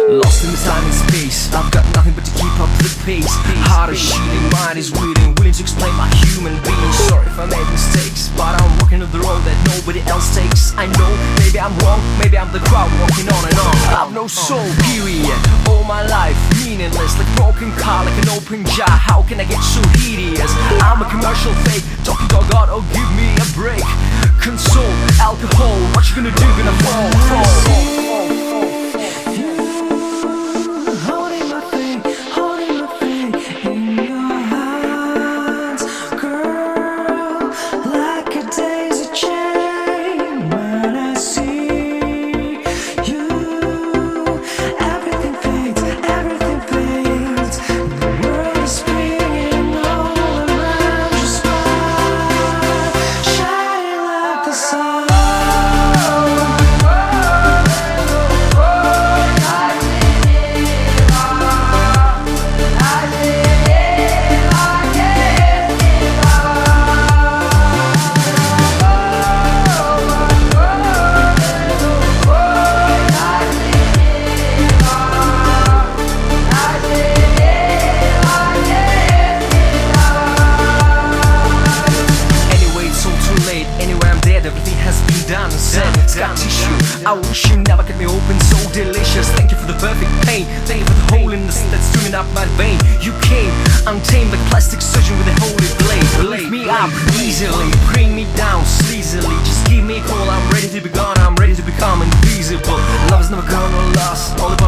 Lost in the time and space, I've got nothing but to keep up the pace. Heart is shooting, mind is reading, willing to explain my human being. Sorry if I made mistakes, but I'm walking up the road that nobody else takes. I know, maybe I'm wrong, maybe I'm the crowd walking on and on. I've no soul, period, all my life meaningless, like broken car, like an open jar. How can I get so hideous? I'm a commercial fake, talking to God, oh give me a break. Console, alcohol, what you gonna do? Gonna fall. Everything has been done and said. Scar tissue, I wish you never cut me open, so delicious. Thank you for the perfect pain, thank you for the hole in the sin that's swimming up my vein. You came untamed like plastic surgeon with a holy blade. Lift me up easily, bring me down sleazily. Just give me a call, I'm ready to be gone, I'm ready to become invisible. Love is never gonna last, all about